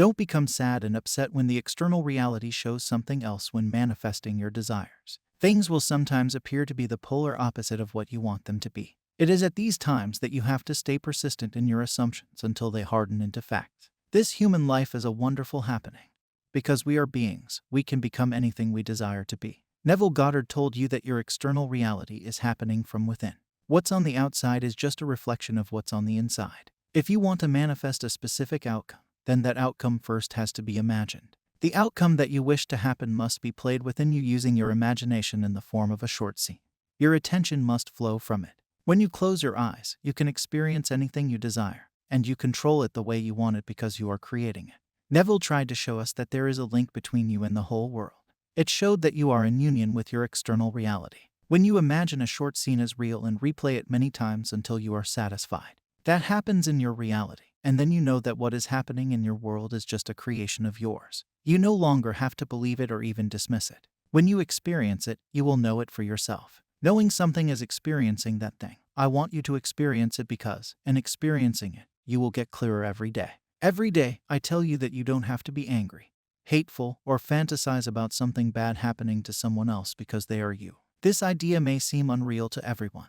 Don't become sad and upset when the external reality shows something else when manifesting your desires. Things will sometimes appear to be the polar opposite of what you want them to be. It is at these times that you have to stay persistent in your assumptions until they harden into facts. This human life is a wonderful happening. Because we are beings, we can become anything we desire to be. Neville Goddard told you that your external reality is happening from within. What's on the outside is just a reflection of what's on the inside. If you want to manifest a specific outcome, then that outcome first has to be imagined. The outcome that you wish to happen must be played within you using your imagination in the form of a short scene. Your attention must flow from it. When you close your eyes, you can experience anything you desire, and you control it the way you want it because you are creating it. Neville tried to show us that there is a link between you and the whole world. It showed that you are in union with your external reality. When you imagine a short scene as real and replay it many times until you are satisfied, that happens in your reality, and then you know that what is happening in your world is just a creation of yours. You no longer have to believe it or even dismiss it. When you experience it, you will know it for yourself. Knowing something is experiencing that thing. I want you to experience it because, in experiencing it, you will get clearer every day. Every day, I tell you that you don't have to be angry, hateful, or fantasize about something bad happening to someone else because they are you. This idea may seem unreal to everyone.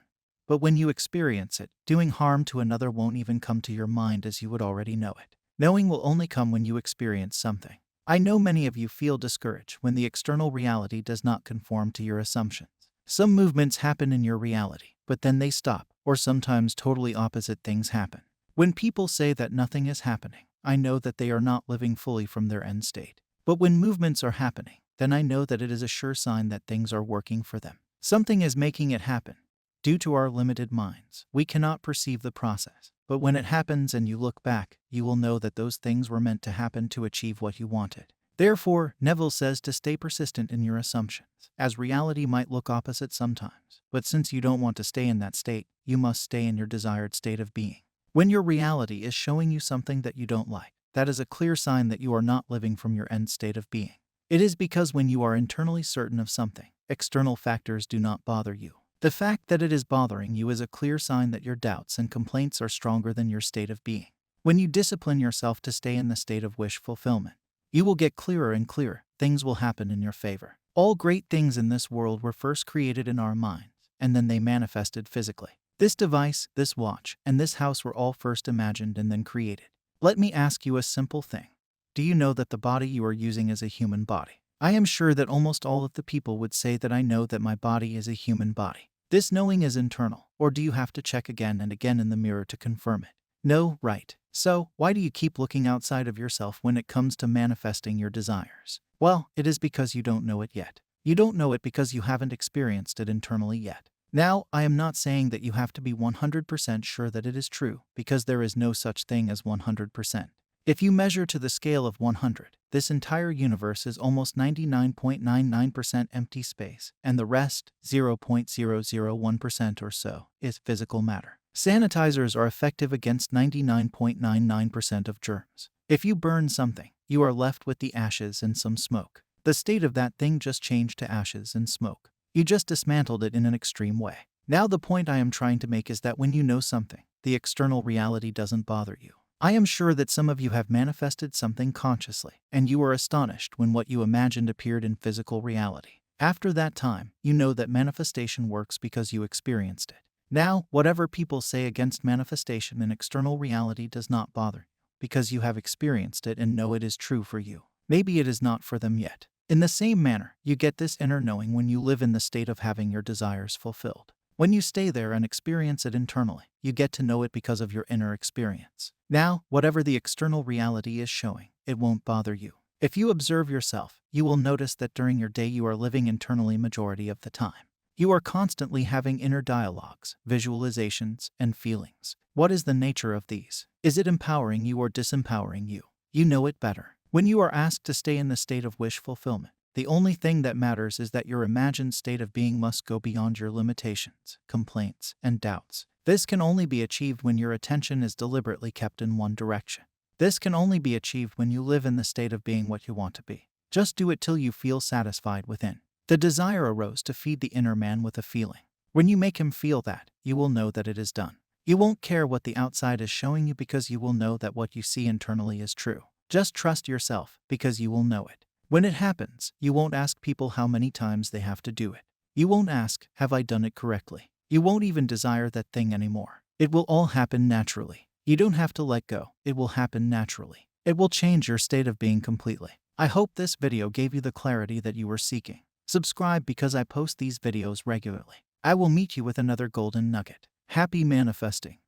But when you experience it, doing harm to another won't even come to your mind as you would already know it. Knowing will only come when you experience something. I know many of you feel discouraged when the external reality does not conform to your assumptions. Some movements happen in your reality, but then they stop, or sometimes totally opposite things happen. When people say that nothing is happening, I know that they are not living fully from their end state. But when movements are happening, then I know that it is a sure sign that things are working for them. Something is making it happen. Due to our limited minds, we cannot perceive the process. But when it happens and you look back, you will know that those things were meant to happen to achieve what you wanted. Therefore, Neville says to stay persistent in your assumptions, as reality might look opposite sometimes. But since you don't want to stay in that state, you must stay in your desired state of being. When your reality is showing you something that you don't like, that is a clear sign that you are not living from your end state of being. It is because when you are internally certain of something, external factors do not bother you. The fact that it is bothering you is a clear sign that your doubts and complaints are stronger than your state of being. When you discipline yourself to stay in the state of wish fulfillment, you will get clearer and clearer. Things will happen in your favor. All great things in this world were first created in our minds, and then they manifested physically. This device, this watch, and this house were all first imagined and then created. Let me ask you a simple thing. Do you know that the body you are using is a human body? I am sure that almost all of the people would say that I know that my body is a human body. This knowing is internal, or do you have to check again and again in the mirror to confirm it? No, right. So, why do you keep looking outside of yourself when it comes to manifesting your desires? Well, it is because you don't know it yet. You don't know it because you haven't experienced it internally yet. Now, I am not saying that you have to be 100% sure that it is true, because there is no such thing as 100%. If you measure to the scale of 100, this entire universe is almost 99.99% empty space, and the rest, 0.001% or so, is physical matter. Sanitizers are effective against 99.99% of germs. If you burn something, you are left with the ashes and some smoke. The state of that thing just changed to ashes and smoke. You just dismantled it in an extreme way. Now the point I am trying to make is that when you know something, the external reality doesn't bother you. I am sure that some of you have manifested something consciously, and you were astonished when what you imagined appeared in physical reality. After that time, you know that manifestation works because you experienced it. Now, whatever people say against manifestation in external reality does not bother you, because you have experienced it and know it is true for you. Maybe it is not for them yet. In the same manner, you get this inner knowing when you live in the state of having your desires fulfilled. When you stay there and experience it internally, you get to know it because of your inner experience. Now, whatever the external reality is showing, it won't bother you. If you observe yourself, you will notice that during your day you are living internally majority of the time. You are constantly having inner dialogues, visualizations, and feelings. What is the nature of these? Is it empowering you or disempowering you? You know it better. When you are asked to stay in the state of wish fulfillment, the only thing that matters is that your imagined state of being must go beyond your limitations, complaints, and doubts. This can only be achieved when your attention is deliberately kept in one direction. This can only be achieved when you live in the state of being what you want to be. Just do it till you feel satisfied within. The desire arose to feed the inner man with a feeling. When you make him feel that, you will know that it is done. You won't care what the outside is showing you because you will know that what you see internally is true. Just trust yourself, because you will know it. When it happens, you won't ask people how many times they have to do it. You won't ask, have I done it correctly? You won't even desire that thing anymore. It will all happen naturally. You don't have to let go. It will happen naturally. It will change your state of being completely. I hope this video gave you the clarity that you were seeking. Subscribe because I post these videos regularly. I will meet you with another golden nugget. Happy manifesting.